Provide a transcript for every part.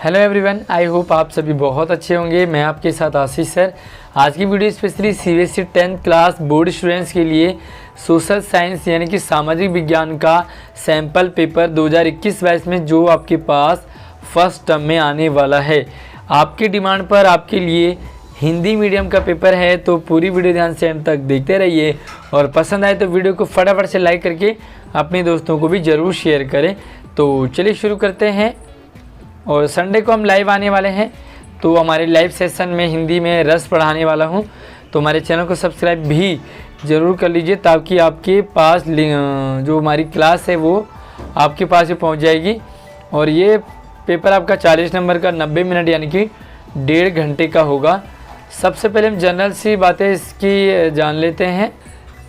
Hello everyone, I hope आप सभी बहुत अच्छे होंगे। मैं आपके साथ आशीष सर। आज की video specially CBSE 10th class board students के लिए सोशल साइंस यानी कि सामाजिक विज्ञान का सैंपल पेपर 2021-22 में जो आपके पास फर्स्ट टर्म में आने वाला है। आपकी डिमांड पर आपके लिए हिंदी मीडियम का पेपर है, तो पूरी वीडियो ध्यान से अंत तक देखते रहिए और पसंद आए तो वीडियो को फटाफट से लाइक करके अपने दोस्तों को भी ज़रूर शेयर करें। तो चलिए शुरू करते हैं। और संडे को हम लाइव आने वाले हैं, तो हमारे लाइव सेशन में हिंदी में रस पढ़ाने वाला हूं, तो हमारे चैनल को सब्सक्राइब भी ज़रूर कर लीजिए ताकि आपके पास जो हमारी क्लास है वो आपके पास ही पहुंच जाएगी। और ये पेपर आपका 40 नंबर का 90 मिनट यानी कि 1.5 घंटे का होगा। सबसे पहले हम जनरल सी बातें इसकी जान लेते हैं।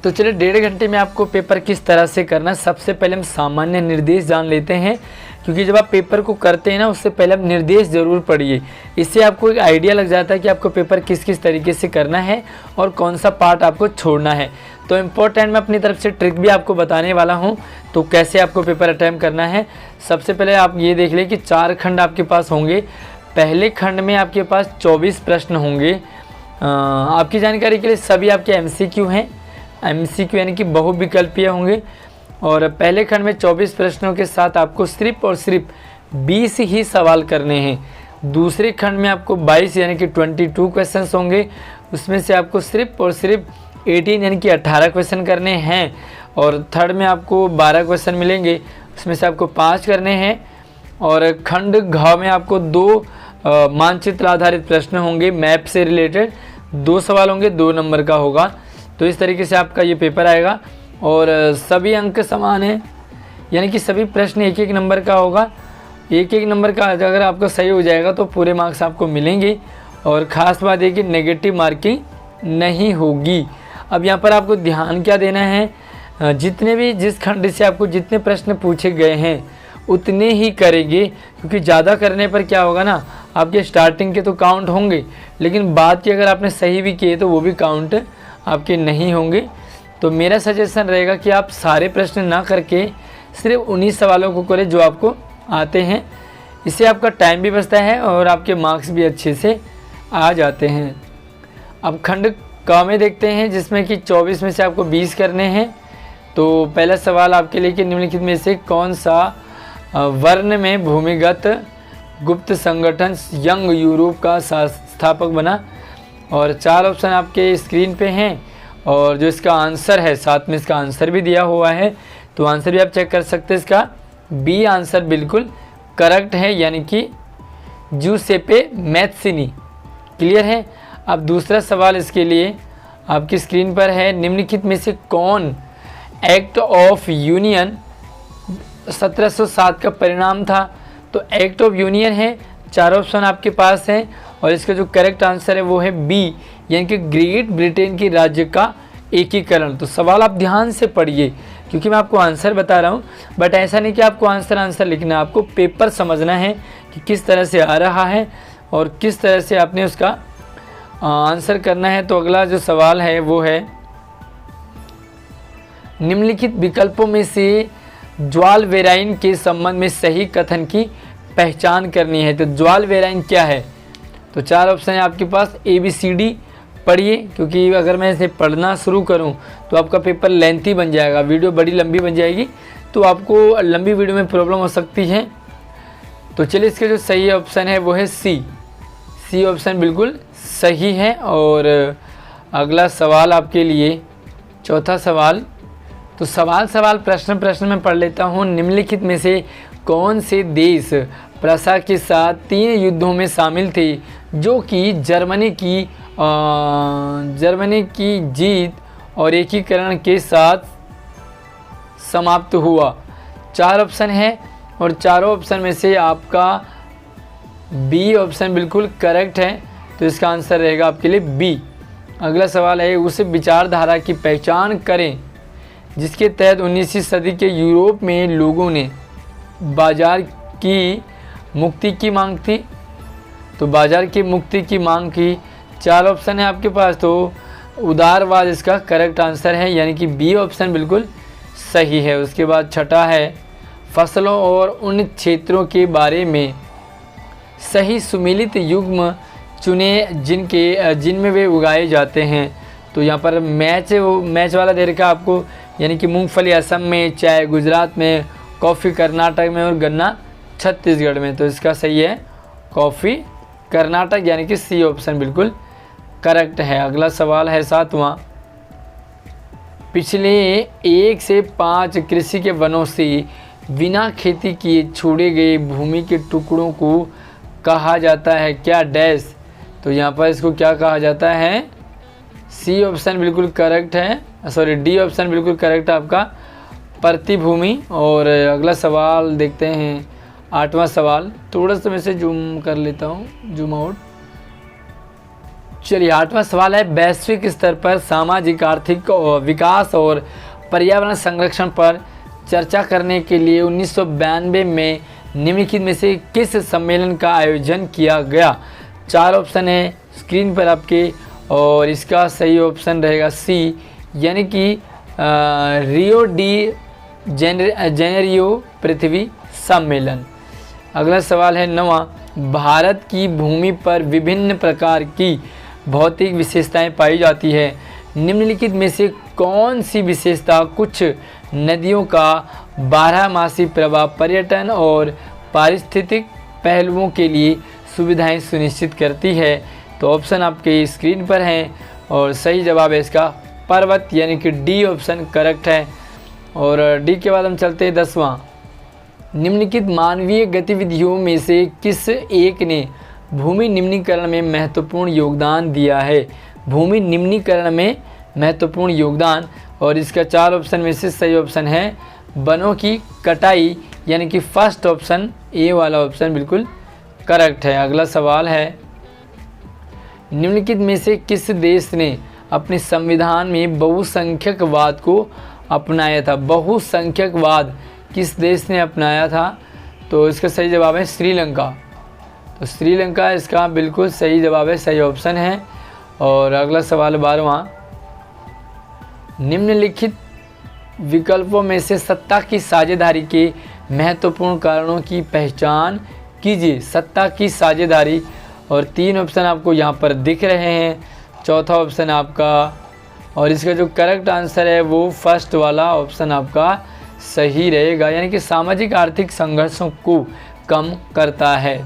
तो चलिए 1.5 घंटे में आपको पेपर किस तरह से करना है, सबसे पहले हम सामान्य निर्देश जान लेते हैं, क्योंकि जब आप पेपर को करते हैं ना उससे पहले आप निर्देश ज़रूर पढ़िए। इससे आपको एक आइडिया लग जाता है कि आपको पेपर किस किस तरीके से करना है और कौन सा पार्ट आपको छोड़ना है। तो इम्पोर्टेंट मैं अपनी तरफ से ट्रिक भी आपको बताने वाला हूँ, तो कैसे आपको पेपर अटैम्प्ट करना है। सबसे पहले आप ये देख लें कि 4 खंड आपके पास होंगे। पहले खंड में आपके पास 24 प्रश्न होंगे। आपकी जानकारी के लिए सभी आपके MCQ हैं। MCQ यानी कि बहुविकल्पीय होंगे। और पहले खंड में 24 प्रश्नों के साथ आपको सिर्फ और सिर्फ 20 ही सवाल करने हैं। दूसरे खंड में आपको 22 यानी कि 22 क्वेश्चंस होंगे। उसमें से आपको सिर्फ और सिर्फ 18 यानी कि 18 क्वेश्चन करने हैं। और थर्ड में आपको 12 क्वेश्चन मिलेंगे, उसमें से आपको 5 करने हैं। और खंड घ में आपको 2 मानचित्र आधारित प्रश्न होंगे, मैप से रिलेटेड 2 सवाल होंगे, 2 नंबर का होगा। तो इस तरीके से आपका ये पेपर आएगा और सभी अंक समान हैं, यानी कि सभी प्रश्न 1-1 नंबर का होगा। 1-1 नंबर का अगर आपका सही हो जाएगा तो पूरे मार्क्स आपको मिलेंगे। और ख़ास बात है कि नेगेटिव मार्किंग नहीं होगी। अब यहाँ पर आपको ध्यान क्या देना है, जिस खंड से आपको जितने प्रश्न पूछे गए हैं उतने ही करेंगे, क्योंकि ज़्यादा करने पर क्या होगा ना, आपके स्टार्टिंग के तो काउंट होंगे, लेकिन बाद के अगर आपने सही भी किए तो वो भी काउंट आपके नहीं होंगे। तो मेरा सजेशन रहेगा कि आप सारे प्रश्न ना करके सिर्फ 19 सवालों को करें जो आपको आते हैं। इससे आपका टाइम भी बचता है और आपके मार्क्स भी अच्छे से आ जाते हैं। अब खंड क में देखते हैं, जिसमें कि 24 में से आपको 20 करने हैं। तो पहला सवाल आपके लिए कि निम्नलिखित में से कौन सा वर्ण में भूमिगत गुप्त संगठन यंग यूरोप का संस्थापक बना। और 4 ऑप्शन आपके स्क्रीन पे हैं और जो इसका आंसर है साथ में इसका आंसर भी दिया हुआ है, तो आंसर भी आप चेक कर सकते हैं। इसका बी आंसर बिल्कुल करेक्ट है, यानी कि जूसेपे मैत्सिनी। क्लियर है। अब दूसरा सवाल इसके लिए आपकी स्क्रीन पर है, निम्नलिखित में से कौन एक्ट ऑफ यूनियन 1707 का परिणाम था। तो एक्ट ऑफ यूनियन है, 4 ऑप्शन आपके पास हैं और इसका जो करेक्ट आंसर है वो है बी, यानी कि ग्रेट ब्रिटेन की राज्य का एकीकरण। तो सवाल आप ध्यान से पढ़िए, क्योंकि मैं आपको आंसर बता रहा हूँ, बट ऐसा नहीं कि आपको आंसर लिखना है, आपको पेपर समझना है कि किस तरह से आ रहा है और किस तरह से आपने उसका आंसर करना है। तो अगला जो सवाल है वो है, निम्नलिखित विकल्पों में से ज्वाल वेराइन के संबंध में सही कथन की पहचान करनी है। तो ज्वाल वेराइन क्या है, तो 4 ऑप्शन है आपके पास। ABCD पढ़िए, क्योंकि अगर मैं इसे पढ़ना शुरू करूं तो आपका पेपर लेंथी बन जाएगा, वीडियो बड़ी लंबी बन जाएगी, तो आपको लंबी वीडियो में प्रॉब्लम हो सकती है। तो चलिए इसके जो सही ऑप्शन है वो है सी ऑप्शन बिल्कुल सही है। और अगला सवाल आपके लिए, चौथा सवाल, तो सवाल प्रश्न में पढ़ लेता हूँ। निम्नलिखित में से कौन से देश प्रशा के साथ 3 युद्धों में शामिल थे, जो कि जर्मनी की जीत और एकीकरण के साथ समाप्त हुआ। 4 ऑप्शन है और चारों ऑप्शन में से आपका बी ऑप्शन बिल्कुल करेक्ट है, तो इसका आंसर रहेगा आपके लिए बी। अगला सवाल है, उस विचारधारा की पहचान करें जिसके तहत 19वीं सदी के यूरोप में लोगों ने बाजार की मुक्ति की मांग थी। तो बाजार की मुक्ति की मांग की 4 ऑप्शन है आपके पास, तो उदारवाद इसका करेक्ट आंसर है, यानी कि बी ऑप्शन बिल्कुल सही है। उसके बाद छठा है, फसलों और उन क्षेत्रों के बारे में सही सुमेलित युग्म चुने जिनमें वे उगाए जाते हैं। तो यहाँ पर मैच है वो मैच वाला दे रखा आपको, यानी कि मूंगफली असम में, चाय गुजरात में, कॉफ़ी कर्नाटक में और गन्ना छत्तीसगढ़ में। तो इसका सही है कॉफ़ी कर्नाटक, यानी कि सी ऑप्शन बिल्कुल करेक्ट है। अगला सवाल है 7वां। पिछले 1 से 5 कृषि के वनों से बिना खेती किए छोड़े गए भूमि के टुकड़ों को कहा जाता है क्या डैश। तो यहाँ पर इसको क्या कहा जाता है, सी ऑप्शन बिल्कुल करेक्ट है, सॉरी डी ऑप्शन बिल्कुल करेक्ट है आपका, प्रतिभूमि। और अगला सवाल देखते हैं 8वां सवाल। थोड़ा सा मैं से जूम कर लेता हूँ, जूम आउट। चलिए 8वां सवाल है, वैश्विक स्तर पर सामाजिक आर्थिक विकास और पर्यावरण संरक्षण पर चर्चा करने के लिए 1992 में निम्नलिखित में से किस सम्मेलन का आयोजन किया गया। 4 ऑप्शन है स्क्रीन पर आपके, और इसका सही ऑप्शन रहेगा सी, यानी कि रियो डी जेनेरियो पृथ्वी सम्मेलन। अगला सवाल है 9वां। भारत की भूमि पर विभिन्न प्रकार की भौतिक विशेषताएं पाई जाती है। निम्नलिखित में से कौन सी विशेषता कुछ नदियों का 12मासी प्रवाह पर्यटन और पारिस्थितिक पहलुओं के लिए सुविधाएं सुनिश्चित करती है। तो ऑप्शन आपके स्क्रीन पर हैं और सही जवाब है इसका पर्वत, यानी कि डी ऑप्शन करेक्ट है। और डी के बाद हम चलते हैं 10वां। निम्नलिखित मानवीय गतिविधियों में से किस एक ने भूमि निम्नीकरण में महत्वपूर्ण योगदान दिया है। भूमि निम्नीकरण में महत्वपूर्ण योगदान, और इसका 4 ऑप्शन में से सही ऑप्शन है वनों की कटाई, यानी कि फर्स्ट ऑप्शन ए वाला ऑप्शन बिल्कुल करेक्ट है। अगला सवाल है, निम्नलिखित में से किस देश ने अपने संविधान में बहुसंख्यकवाद को अपनाया था। बहुसंख्यकवाद किस देश ने अपनाया था। तो इसका सही जवाब है श्रीलंका। तो श्रीलंका इसका बिल्कुल सही जवाब है, सही ऑप्शन है। और अगला सवाल 12वां। निम्नलिखित विकल्पों में से सत्ता की साझेदारी के महत्वपूर्ण कारणों की पहचान कीजिए। सत्ता की साझेदारी, और 3 ऑप्शन आपको यहाँ पर दिख रहे हैं। चौथा ऑप्शन आपका, और इसका जो करेक्ट आंसर है वो फर्स्ट वाला ऑप्शन आपका सही रहेगा, यानी कि सामाजिक आर्थिक संघर्षों को कम करता है।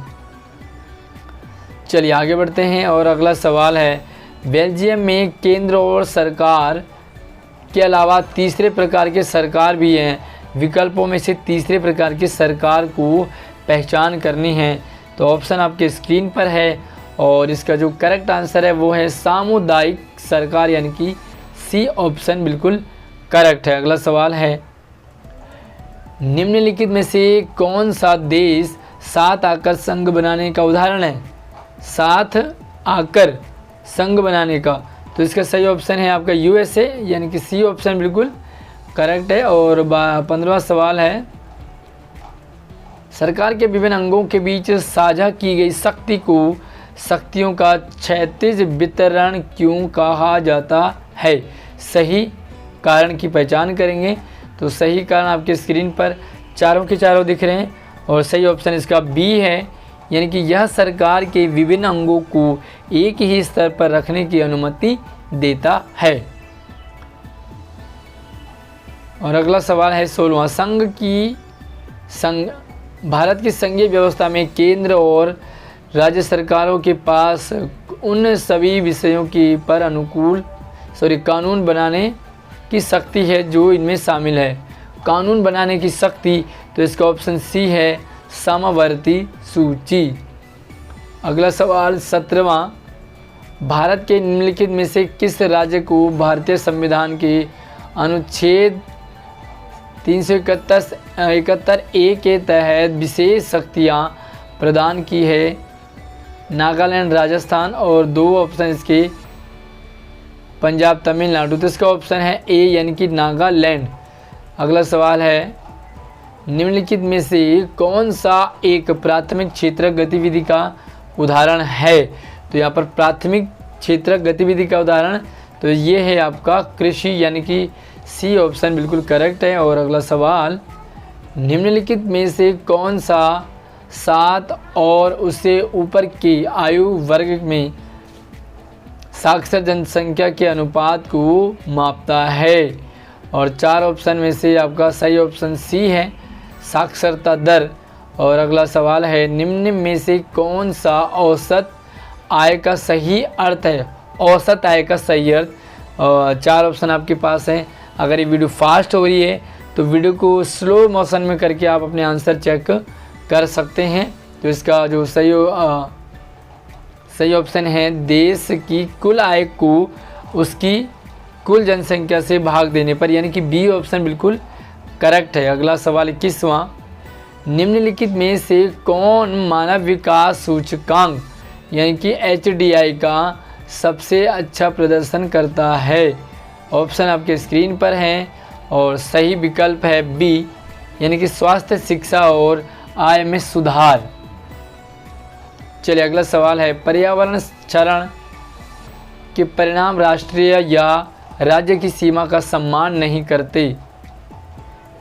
चलिए आगे बढ़ते हैं और अगला सवाल है, बेल्जियम में केंद्र और सरकार के अलावा तीसरे प्रकार के सरकार भी हैं। विकल्पों में से तीसरे प्रकार की सरकार को पहचान करनी है। तो ऑप्शन आपके स्क्रीन पर है, और इसका जो करेक्ट आंसर है वो है सामुदायिक सरकार, यानी कि सी ऑप्शन बिल्कुल करेक्ट है। अगला सवाल है, निम्नलिखित में से कौन सा देश 7 आकर संघ बनाने का उदाहरण है। 7 आकर संघ बनाने का, तो इसका सही ऑप्शन है आपका यूएसए, यानी कि सी ऑप्शन बिल्कुल करेक्ट है। और 15वां सवाल है, सरकार के विभिन्न अंगों के बीच साझा की गई शक्ति को शक्तियों का क्षैतिज वितरण क्यों कहा जाता है। सही कारण की पहचान करेंगे। तो सही कारण आपके स्क्रीन पर चारों के चारों दिख रहे हैं, और सही ऑप्शन इसका बी है, यानी कि यह सरकार के विभिन्न अंगों को एक ही स्तर पर रखने की अनुमति देता है। और अगला सवाल है 16वां। भारत की संघीय व्यवस्था में केंद्र और राज्य सरकारों के पास उन सभी विषयों की पर कानून बनाने की शक्ति है जो इनमें शामिल है। कानून बनाने की शक्ति, तो इसका ऑप्शन सी है समवर्ती सूची। अगला सवाल 17वां। भारत के निम्नलिखित में से किस राज्य को भारतीय संविधान के अनुच्छेद 371 ए के तहत विशेष शक्तियाँ प्रदान की है। नागालैंड, राजस्थान, और 2 ऑप्शन इसके पंजाब, तमिलनाडु। तो इसका ऑप्शन है ए, यानी कि नागालैंड। अगला सवाल है, निम्नलिखित में से कौन सा एक प्राथमिक क्षेत्र गतिविधि का उदाहरण है। तो यहाँ पर प्राथमिक क्षेत्र गतिविधि का उदाहरण, तो ये है आपका कृषि, यानी कि सी ऑप्शन बिल्कुल करेक्ट है। और अगला सवाल, निम्नलिखित में से कौन सा 7 और उससे ऊपर की आयु वर्ग में साक्षर जनसंख्या के अनुपात को मापता है। और 4 ऑप्शन में से आपका सही ऑप्शन सी है, साक्षरता दर। और अगला सवाल है, निम्न में से कौन सा औसत आय का सही अर्थ है? औसत आय का सही अर्थ। 4 ऑप्शन आपके पास हैं। अगर ये वीडियो फास्ट हो रही है तो वीडियो को स्लो मोशन में करके आप अपने आंसर चेक कर सकते हैं। तो इसका जो सही ऑप्शन है, देश की कुल आय को उसकी कुल जनसंख्या से भाग देने पर, यानी कि बी ऑप्शन बिल्कुल करेक्ट है। अगला सवाल 21वां, निम्नलिखित में से कौन मानव विकास सूचकांक यानी कि HDI का सबसे अच्छा प्रदर्शन करता है? ऑप्शन आपके स्क्रीन पर हैं और सही विकल्प है बी, यानी कि स्वास्थ्य, शिक्षा और आय में सुधार। चलिए अगला सवाल है, पर्यावरण क्षरण के परिणाम राष्ट्रीय या राज्य की सीमा का सम्मान नहीं करते।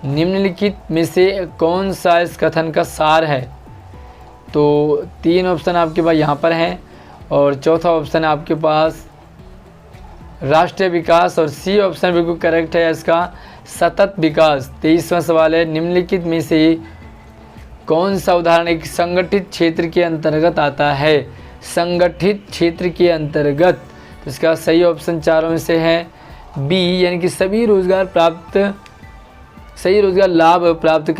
निम्नलिखित में से कौन सा इस कथन का सार है? तो 3 ऑप्शन आपके पास यहाँ पर हैं और चौथा ऑप्शन आपके पास राष्ट्रीय विकास और सी ऑप्शन बिल्कुल करेक्ट है इसका सतत विकास। 23वां सवाल है, निम्नलिखित में से कौन सा उदाहरण एक संगठित क्षेत्र के अंतर्गत आता है? संगठित क्षेत्र के अंतर्गत, तो इसका सही ऑप्शन चारों में से है बी, यानी कि सही रोजगार लाभ प्राप्त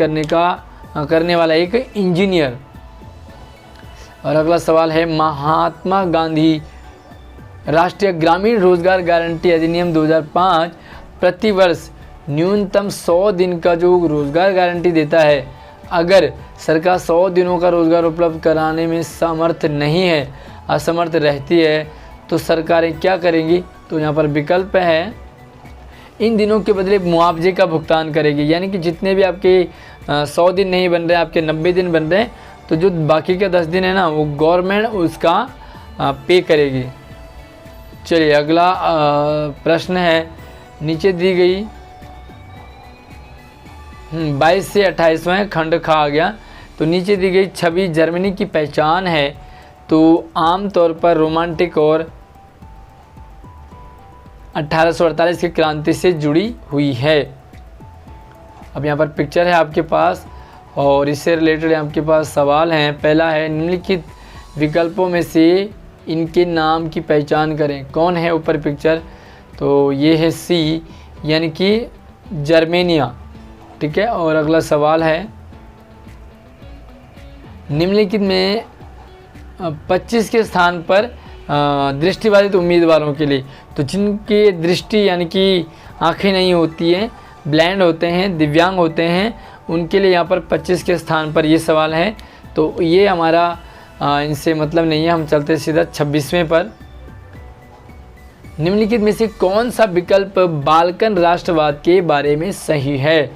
करने वाला एक इंजीनियर। और अगला सवाल है, महात्मा गांधी राष्ट्रीय ग्रामीण रोजगार गारंटी अधिनियम 2005 प्रतिवर्ष न्यूनतम 100 दिन का जो रोजगार गारंटी देता है। अगर सरकार 100 दिनों का रोजगार उपलब्ध कराने में समर्थ नहीं है, असमर्थ रहती है, तो सरकारें क्या करेंगी? तो यहाँ पर विकल्प है, इन दिनों के बदले मुआवजे का भुगतान करेगी। यानी कि जितने भी आपके 100 दिन नहीं बन रहे, आपके 90 दिन बन रहे हैं, तो जो बाकी के 10 दिन है ना, वो गवर्नमेंट उसका पे करेगी। चलिए अगला प्रश्न है, नीचे दी गई 22 से 28वां खंड खा आ गया। तो नीचे दी गई छवि जर्मनी की पहचान है, तो आमतौर पर रोमांटिक और 1848 की क्रांति से जुड़ी हुई है। अब यहाँ पर पिक्चर है आपके पास और इससे रिलेटेड आपके पास सवाल हैं। पहला है, निम्नलिखित विकल्पों में से इनके नाम की पहचान करें। कौन है ऊपर पिक्चर? तो ये है सी, यानी कि जर्मेनिया। ठीक है। और अगला सवाल है, निम्नलिखित में 25 के स्थान पर दृष्टिबाधित उम्मीदवारों के लिए, तो जिनकी दृष्टि यानी कि आंखें नहीं होती हैं, ब्लाइंड होते हैं, दिव्यांग होते हैं, उनके लिए यहाँ पर 25 के स्थान पर ये सवाल है। तो ये हमारा इनसे मतलब नहीं है, हम चलते सीधा 26वें पर। निम्नलिखित में से कौन सा विकल्प बाल्कन राष्ट्रवाद के बारे में सही है?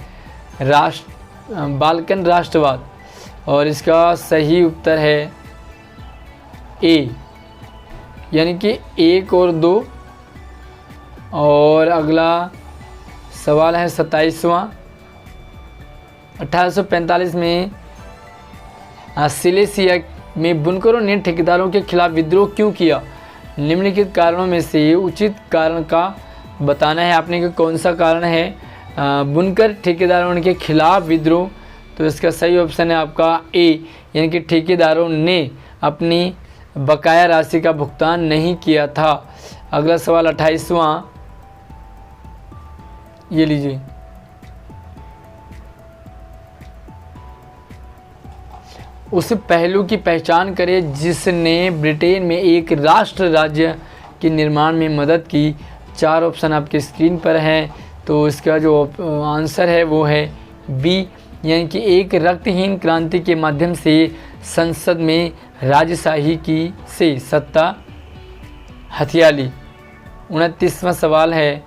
बाल्कन राष्ट्रवाद, और इसका सही उत्तर है ए, यानी कि 1 और 2। और अगला सवाल है 27वां, 1845 में सिलेसिया में बुनकरों ने ठेकेदारों के खिलाफ विद्रोह क्यों किया? निम्नलिखित कारणों में से उचित कारण का बताना है आपने कि कौन सा कारण है बुनकर ठेकेदारों के खिलाफ विद्रोह। तो इसका सही ऑप्शन है आपका ए, यानी कि ठेकेदारों ने अपनी बकाया राशि का भुगतान नहीं किया था। अगला सवाल 28वां, ये लीजिए, उस पहलू की पहचान करें जिसने ब्रिटेन में एक राष्ट्र राज्य के निर्माण में मदद की। 4 ऑप्शन आपके स्क्रीन पर हैं। तो इसका जो आंसर है वो है बी, यानी कि एक रक्तहीन क्रांति के माध्यम से संसद में राजशाही की से सत्ता हथिया ली। 29वां सवाल है,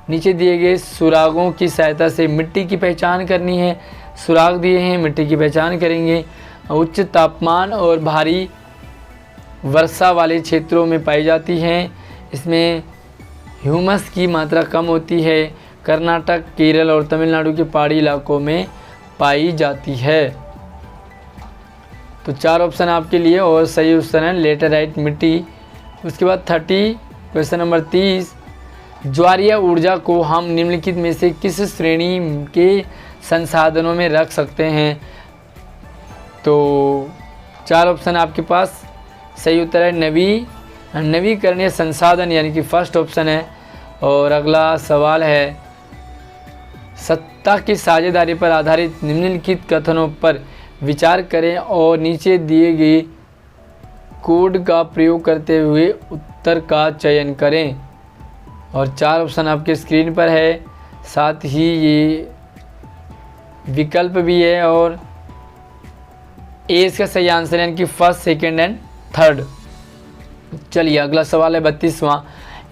नीचे दिए गए सुरागों की सहायता से मिट्टी की पहचान करनी है। सुराग दिए हैं, मिट्टी की पहचान करेंगे। उच्च तापमान और भारी वर्षा वाले क्षेत्रों में पाई जाती हैं। इसमें ह्यूमस की मात्रा कम होती है। कर्नाटक, केरल और तमिलनाडु के पहाड़ी इलाकों में पाई जाती है। तो 4 ऑप्शन आपके लिए और सही ऑप्शन है लेटेराइट मिट्टी। उसके बाद 30 क्वेश्चन नंबर 30, ज्वारीय ऊर्जा को हम निम्नलिखित में से किस श्रेणी के संसाधनों में रख सकते हैं? तो 4 ऑप्शन आपके पास, सही उत्तर है नवीकरणीय संसाधन यानी कि फर्स्ट ऑप्शन है। और अगला सवाल है, सत्ता की साझेदारी पर आधारित निम्नलिखित कथनों पर विचार करें और नीचे दिए गए कोड का प्रयोग करते हुए उत्तर का चयन करें। और 4 ऑप्शन आपके स्क्रीन पर है, साथ ही ये विकल्प भी है और ए इसका सही आंसर है, यानी कि फर्स्ट, सेकंड एंड थर्ड। चलिए अगला सवाल है 32वां,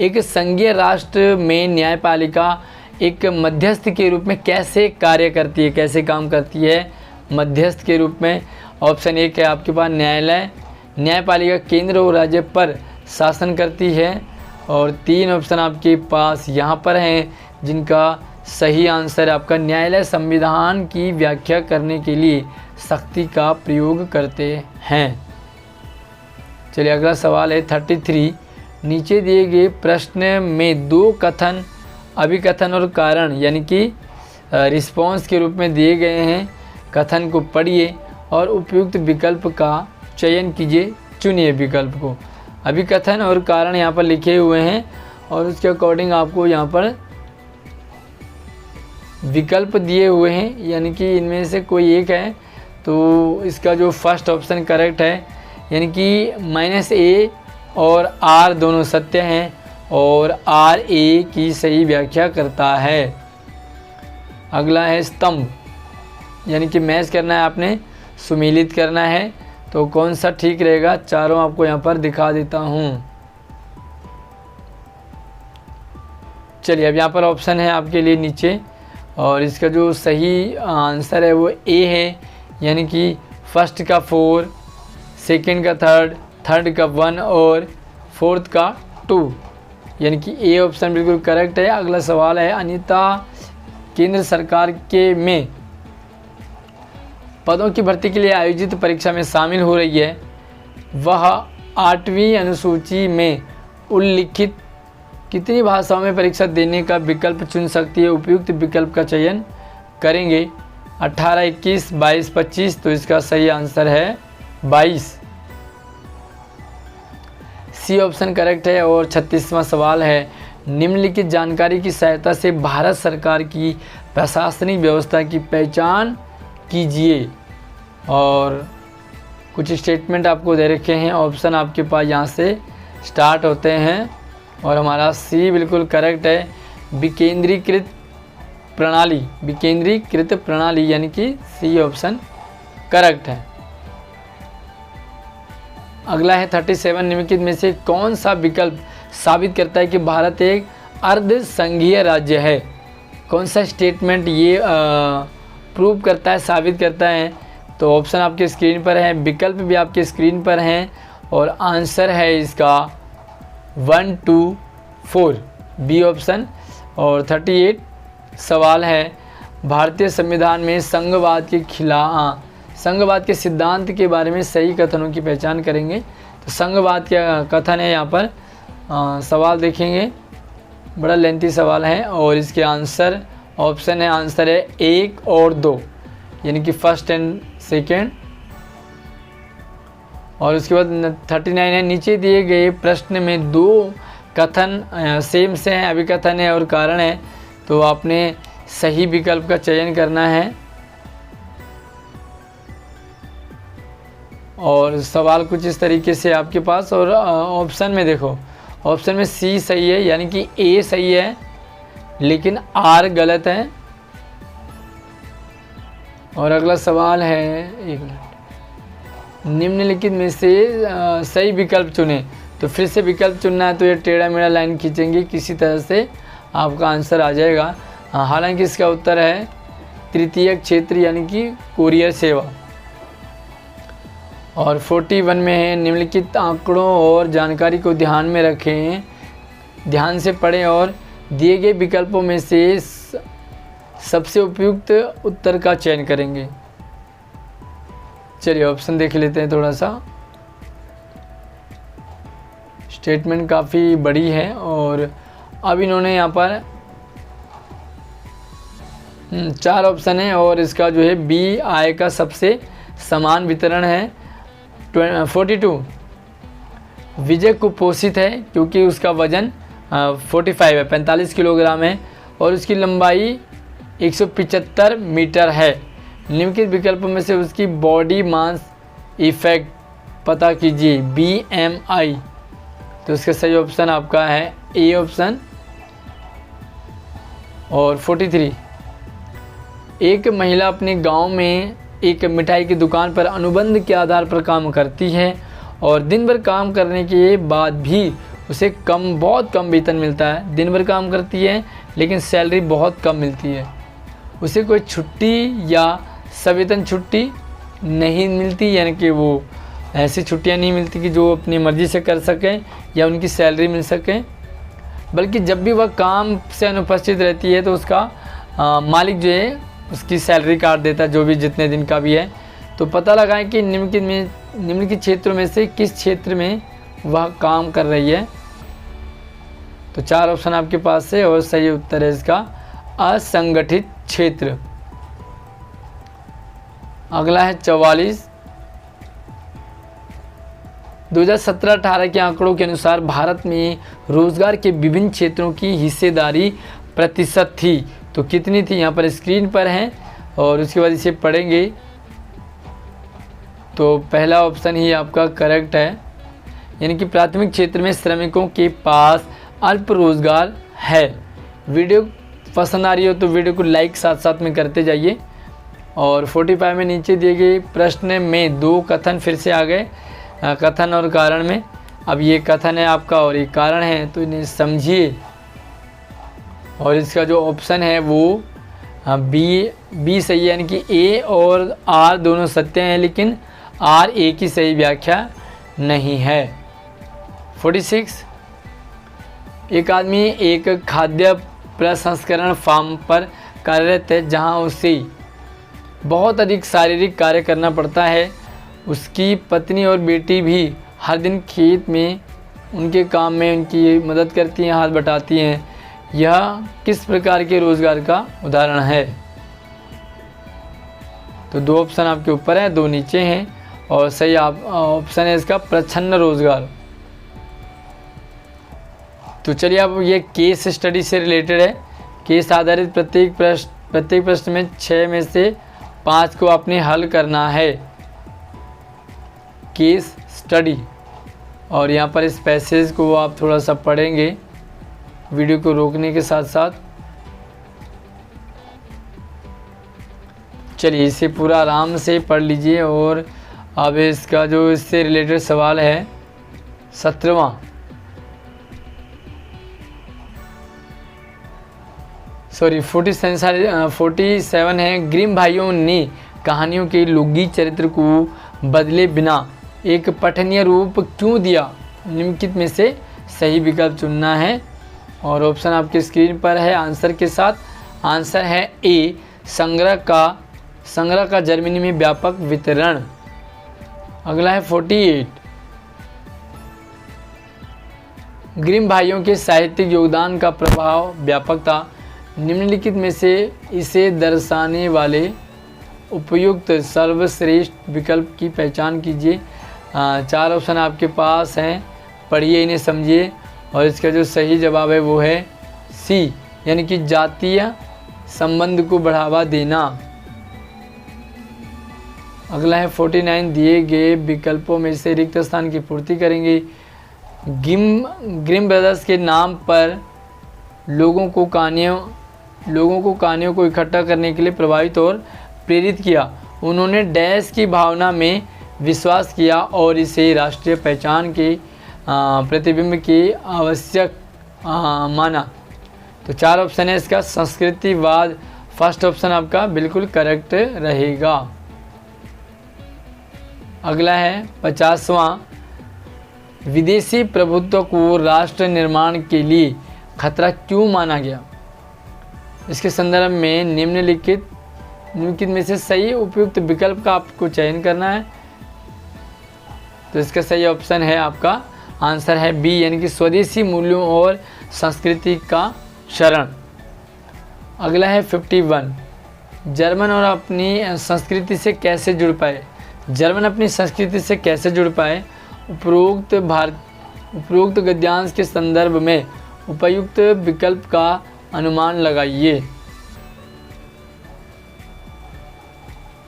एक संघीय राष्ट्र में न्यायपालिका एक मध्यस्थ के रूप में कैसे कार्य करती है, कैसे काम करती है मध्यस्थ के रूप में? ऑप्शन 1 है आपके पास न्यायपालिका केंद्र और राज्य पर शासन करती है। और 3 ऑप्शन आपके पास यहाँ पर हैं जिनका सही आंसर है आपका न्यायालय संविधान की व्याख्या करने के लिए शक्ति का प्रयोग करते हैं। चलिए अगला सवाल है 33, नीचे दिए गए प्रश्न में 2 कथन अभिकथन और कारण यानी कि रिस्पॉन्स के रूप में दिए गए हैं। कथन को पढ़िए और उपयुक्त विकल्प का चयन कीजिए, चुनिए विकल्प को। अभिकथन और कारण यहाँ पर लिखे हुए हैं और उसके अकॉर्डिंग आपको यहाँ पर विकल्प दिए हुए हैं, यानी कि इनमें से कोई एक है तो इसका जो फर्स्ट ऑप्शन करेक्ट है, यानी कि -a और r दोनों सत्य हैं और r a की सही व्याख्या करता है। अगला है स्तंभ, यानी कि मैच करना है आपने, सुमेलित करना है, तो कौन सा ठीक रहेगा? चारों आपको यहाँ पर दिखा देता हूँ। चलिए अब यहाँ पर ऑप्शन है आपके लिए नीचे और इसका जो सही आंसर है वो ए है, यानी कि फर्स्ट का 4, सेकंड का 3, थर्ड का 1 और फोर्थ का 2, यानी कि ए ऑप्शन बिल्कुल करेक्ट है। अगला सवाल है, अनीता केंद्र सरकार के में पदों की भर्ती के लिए आयोजित परीक्षा में शामिल हो रही है, वह 8वीं अनुसूची में उल्लिखित कितनी भाषाओं में परीक्षा देने का विकल्प चुन सकती है? उपयुक्त विकल्प का चयन करेंगे। 18, 21, 22, 25, तो इसका सही आंसर है 22, सी ऑप्शन करेक्ट है। और 36वां सवाल है, निम्नलिखित जानकारी की सहायता से भारत सरकार की प्रशासनिक व्यवस्था की पहचान कीजिए। और कुछ स्टेटमेंट आपको दे रखे हैं, ऑप्शन आपके पास यहाँ से स्टार्ट होते हैं और हमारा सी बिल्कुल करेक्ट है, विकेंद्रीकृत प्रणाली यानी कि सी ऑप्शन करेक्ट है। अगला है 37, निम्नलिखित में से कौन सा विकल्प साबित करता है कि भारत एक अर्ध संघीय राज्य है? कौन सा स्टेटमेंट ये प्रूव करता है, साबित करता है? तो ऑप्शन आपके स्क्रीन पर है, विकल्प भी आपके स्क्रीन पर हैं और आंसर है इसका 1, 2, 4, बी ऑप्शन। और 38 सवाल है, भारतीय संविधान में संघवाद के सिद्धांत के बारे में सही कथनों की पहचान करेंगे। तो संघवाद क्या कथन है यहाँ पर सवाल देखेंगे, बड़ा लेंथी सवाल है और इसके आंसर ऑप्शन है, आंसर है 1 और 2, यानी कि फर्स्ट एंड सेकेंड। और उसके बाद 39 है, नीचे दिए गए प्रश्न में 2 कथन सेम से हैं, अभिकथन है और कारण है, तो आपने सही विकल्प का चयन करना है। और सवाल कुछ इस तरीके से आपके पास, और ऑप्शन में देखो, ऑप्शन में सी सही है यानी कि ए सही है लेकिन आर गलत है। और अगला सवाल है, 1 मिनट, निम्नलिखित में से सही विकल्प चुने। तो फिर से विकल्प चुनना है तो ये टेढ़ा मेढ़ा लाइन खींचेंगे, किसी तरह से आपका आंसर आ जाएगा। हालांकि इसका उत्तर है तृतीयक क्षेत्र यानी कि कुरियर सेवा। और 41 में है, निम्नलिखित आंकड़ों और जानकारी को ध्यान में रखें, ध्यान से पढ़ें और दिए गए विकल्पों में से सबसे उपयुक्त उत्तर का चयन करेंगे। चलिए ऑप्शन देख लेते हैं थोड़ा सा। स्टेटमेंट काफ़ी बड़ी है और अब इन्होंने यहाँ पर 4 ऑप्शन है और इसका जो है बी आय का सबसे समान वितरण है। 42 विजय कुपोषित है क्योंकि उसका वजन 45 है, 45 किलोग्राम है और उसकी लंबाई 175 मीटर है। निम्नलिखित विकल्पों में से उसकी बॉडी मास इफेक्ट पता कीजिए, BMI। तो इसका सही ऑप्शन आपका है ए ऑप्शन। और 43 एक महिला अपने गांव में एक मिठाई की दुकान पर अनुबंध के आधार पर काम करती है और दिन भर काम करने के बाद भी उसे बहुत कम वेतन मिलता है। दिन भर काम करती है लेकिन सैलरी बहुत कम मिलती है। उसे कोई छुट्टी या सवेतन छुट्टी नहीं मिलती, यानी कि वो ऐसी छुट्टियां नहीं मिलती कि जो अपनी मर्ज़ी से कर सकें या उनकी सैलरी मिल सके, बल्कि जब भी वह काम से अनुपस्थित रहती है तो उसका मालिक जो है उसकी सैलरी काट देता है, जो भी जितने दिन का भी है। तो पता लगाएं कि निम्नलिखित क्षेत्रों में से किस क्षेत्र में वह काम कर रही है। तो 4 ऑप्शन आपके पास है और सही उत्तर है इसका असंगठित क्षेत्र। अगला है 44 2017-18 के आंकड़ों के अनुसार भारत में रोजगार के विभिन्न क्षेत्रों की हिस्सेदारी प्रतिशत थी। तो कितनी थी, यहाँ पर स्क्रीन पर है और उसके बाद इसे पढ़ेंगे। तो पहला ऑप्शन ही आपका करेक्ट है, यानी कि प्राथमिक क्षेत्र में श्रमिकों के पास अल्प रोजगार है। वीडियो पसंद आ रही हो तो वीडियो को लाइक साथ साथ में करते जाइए। और 45 में नीचे दिए गए प्रश्न में 2 कथन फिर से आ गए, कथन और कारण में। अब ये कथन है आपका और ये कारण है, तो इन्हें समझिए। और इसका जो ऑप्शन है वो बी सही है, यानी कि ए और आर दोनों सत्य हैं लेकिन आर ए की सही व्याख्या नहीं है। 46 एक आदमी एक खाद्य प्रसंस्करण फार्म पर कार्यरत है जहां उसे बहुत अधिक शारीरिक कार्य करना पड़ता है। उसकी पत्नी और बेटी भी हर दिन खेत में उनके काम में उनकी मदद करती हैं, हाथ बटाती हैं। यह किस प्रकार के रोज़गार का उदाहरण है? तो 2 ऑप्शन आपके ऊपर है, 2 नीचे हैं और सही ऑप्शन है इसका प्रच्छन्न रोज़गार। तो चलिए अब ये केस स्टडी से रिलेटेड है। केस आधारित प्रत्येक प्रश्न में 6 में से 5 को आपने हल करना है। केस स्टडी, और यहाँ पर इस पैसेज को आप थोड़ा सा पढ़ेंगे वीडियो को रोकने के साथ साथ। चलिए इसे पूरा आराम से पढ़ लीजिए। और अब इसका जो इससे रिलेटेड सवाल है 17वां, सॉरी 47 है। ग्रिम भाइयों ने कहानियों के लोकगीत चरित्र को बदले बिना एक पठनीय रूप क्यों दिया? निम्नलिखित में से सही विकल्प चुनना है और ऑप्शन आपके स्क्रीन पर है आंसर के साथ। आंसर है ए संग्रह का जर्मनी में व्यापक वितरण। अगला है 48 ग्रिम भाइयों के साहित्यिक योगदान का प्रभाव व्यापक था। निम्नलिखित में से इसे दर्शाने वाले उपयुक्त सर्वश्रेष्ठ विकल्प की पहचान कीजिए। 4 ऑप्शन आपके पास हैं, पढ़िए इन्हें समझिए। और इसका जो सही जवाब है वो है सी, यानी कि जातीय संबंध को बढ़ावा देना। अगला है 49 दिए गए विकल्पों में से रिक्त स्थान की पूर्ति करेंगे। ग्रिम ब्रदर्स के नाम पर लोगों को कहानियों को इकट्ठा करने के लिए प्रभावित और प्रेरित किया। उन्होंने डैश की भावना में विश्वास किया और इसे राष्ट्रीय पहचान के प्रतिबिंब की आवश्यक माना। तो 4 ऑप्शन है इसका संस्कृतिवाद। फर्स्ट ऑप्शन आपका बिल्कुल करेक्ट रहेगा। अगला है 50वां विदेशी प्रभुत्व को राष्ट्र निर्माण के लिए खतरा क्यों माना गया? इसके संदर्भ में निम्नलिखित निम्नलिखित में से सही उपयुक्त विकल्प का आपको चयन करना है। तो इसका सही ऑप्शन है, आपका आंसर है बी, यानी कि स्वदेशी मूल्यों और संस्कृति का शरण। अगला है 51, जर्मन और अपनी संस्कृति से कैसे जुड़ पाए। जर्मन अपनी संस्कृति से कैसे जुड़ पाए। उपरोक्त गद्यांश के संदर्भ में उपयुक्त विकल्प का अनुमान लगाइए।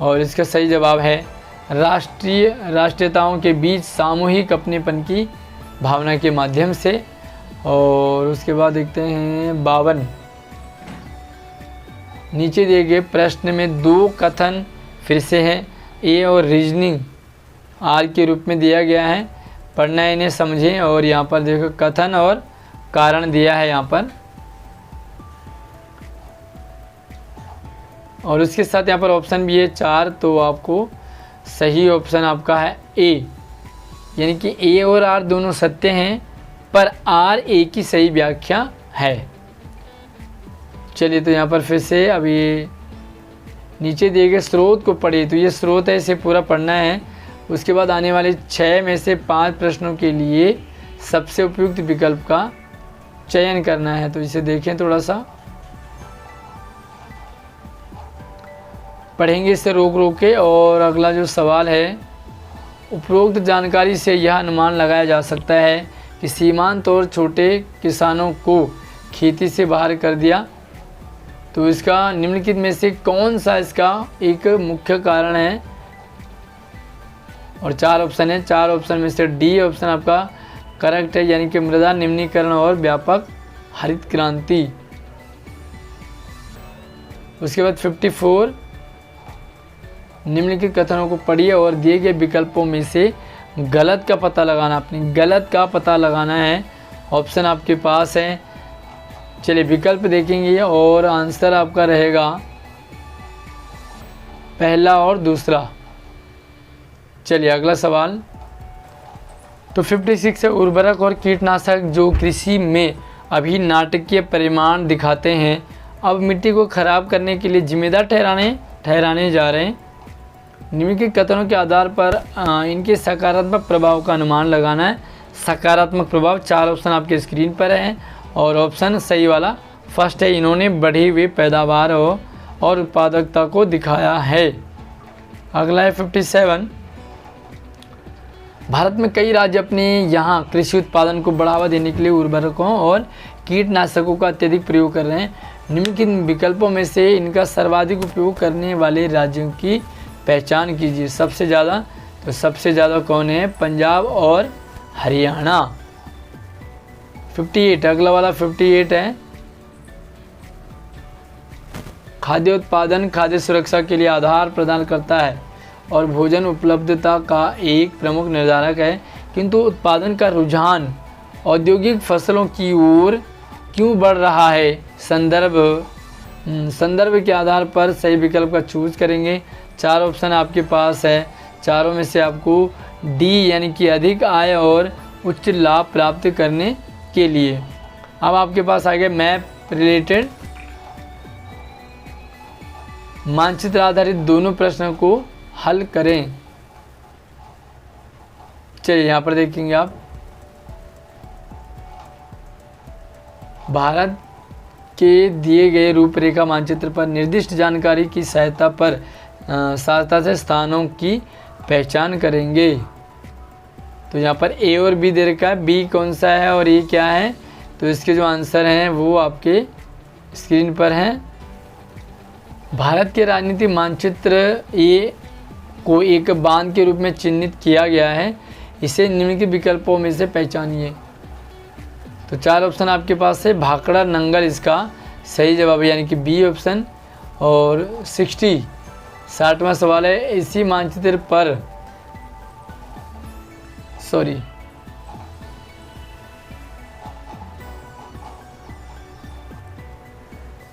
और इसका सही जवाब है राष्ट्रीयताओं के बीच सामूहिक अपनेपन की भावना के माध्यम से। और उसके बाद देखते हैं 52, नीचे दिए गए प्रश्न में दो कथन फिर से हैं, ए और रीजनिंग आर के रूप में दिया गया है, पढ़ना है इन्हें समझें। और यहाँ पर देखो कथन और कारण दिया है यहाँ पर, और उसके साथ यहाँ पर ऑप्शन भी है 4, तो आपको सही ऑप्शन आपका है ए, यानी कि ए और आर दोनों सत्य हैं, पर आर ए की सही व्याख्या है। चलिए तो यहाँ पर फिर से अब ये नीचे दिए गए स्रोत को पढ़िए, तो ये स्रोत है, इसे पूरा पढ़ना है। उसके बाद आने वाले 6 में से 5 प्रश्नों के लिए सबसे उपयुक्त विकल्प का चयन करना है। तो इसे देखें, थोड़ा सा पढ़ेंगे इसे रोक के। और अगला जो सवाल है, उपरोक्त जानकारी से यह अनुमान लगाया जा सकता है कि सीमांत और छोटे किसानों को खेती से बाहर कर दिया। तो इसका निम्नलिखित में से कौन सा इसका एक मुख्य कारण है। और 4 ऑप्शन है, 4 ऑप्शन में से डी ऑप्शन आपका करेक्ट है, यानी कि मृदा निम्नीकरण और व्यापक हरित क्रांति। उसके बाद 54, निम्नलिखित कथनों को पढ़िए और दिए गए विकल्पों में से गलत का पता लगाना, अपनी गलत का पता लगाना है। ऑप्शन आपके पास है, चलिए विकल्प देखेंगे और आंसर आपका रहेगा पहला और दूसरा। चलिए अगला सवाल, तो 56 है, उर्वरक और कीटनाशक जो कृषि में अभी नाटकीय परिमाण दिखाते हैं, अब मिट्टी को खराब करने के लिए जिम्मेदार ठहराने जा रहे हैं। निम्नलिखित कथनों के आधार पर इनके सकारात्मक प्रभाव का अनुमान लगाना है। सकारात्मक प्रभाव 4 ऑप्शन आपके स्क्रीन पर हैं, और ऑप्शन सही वाला फर्स्ट है, इन्होंने बढ़ी हुई पैदावार और उत्पादकता को दिखाया है। अगला है 57, भारत में कई राज्य अपने यहाँ कृषि उत्पादन को बढ़ावा देने के लिए उर्वरकों और कीटनाशकों का अत्यधिक प्रयोग कर रहे हैं। निम्नलिखित विकल्पों में से इनका सर्वाधिक उपयोग करने वाले राज्यों की पहचान कीजिए। सबसे ज़्यादा, तो सबसे ज़्यादा कौन है, पंजाब और हरियाणा। 58, अगला वाला 58 है, खाद्य उत्पादन खाद्य सुरक्षा के लिए आधार प्रदान करता है और भोजन उपलब्धता का एक प्रमुख निर्धारक है, किंतु उत्पादन का रुझान औद्योगिक फसलों की ओर क्यों बढ़ रहा है। संदर्भ के आधार पर सही विकल्प का चूज करेंगे। 4 ऑप्शन आपके पास है, चारों में से आपको डी, यानी कि अधिक आय और उच्च लाभ प्राप्त करने के लिए। अब आपके पास आ गए मैप रिलेटेड मानचित्र आधारित दोनों प्रश्नों को हल करें। चलिए यहाँ पर देखेंगे आप, भारत के दिए गए रूपरेखा मानचित्र पर निर्दिष्ट जानकारी की सहायता से स्थानों की पहचान करेंगे। तो यहाँ पर ए और बी दे रखा है, बी कौन सा है और ए क्या है, तो इसके जो आंसर हैं वो आपके स्क्रीन पर हैं। भारत के राजनीतिक मानचित्र ए को एक बांध के रूप में चिन्हित किया गया है, इसे निम्नलिखित विकल्पों में से पहचानिए। तो 4 ऑप्शन आपके पास है, भाखड़ा नंगल इसका सही जवाब है, यानी कि बी ऑप्शन। और 60वां सवाल है, इसी मानचित्र पर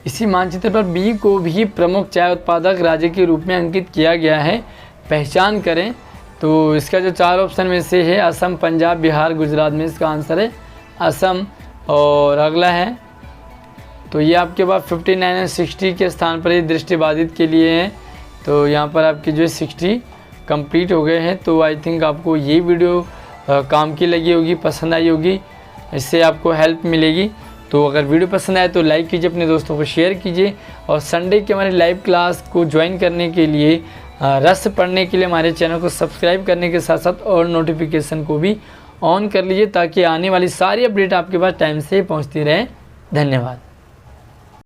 इसी मानचित्र पर बी को भी प्रमुख चाय उत्पादक राज्य के रूप में अंकित किया गया है, पहचान करें। तो इसका जो 4 ऑप्शन में से है असम, पंजाब, बिहार, गुजरात में इसका आंसर है असम। और अगला है तो ये आपके पास 59 और 60 के स्थान पर ये दृष्टिबाधित के लिए हैं। तो यहाँ पर आपकी जो है 60 कंप्लीट हो गए हैं। तो आई थिंक आपको ये वीडियो काम की लगी होगी, पसंद आई होगी, इससे आपको हेल्प मिलेगी। तो अगर वीडियो पसंद आए तो लाइक कीजिए, अपने दोस्तों को शेयर कीजिए और संडे की हमारी लाइव क्लास को ज्वाइन करने के लिए, रस पढ़ने के लिए हमारे चैनल को सब्सक्राइब करने के साथ साथ और नोटिफिकेशन को भी ऑन कर लीजिए ताकि आने वाली सारी अपडेट आपके पास टाइम से पहुंचती रहे। धन्यवाद।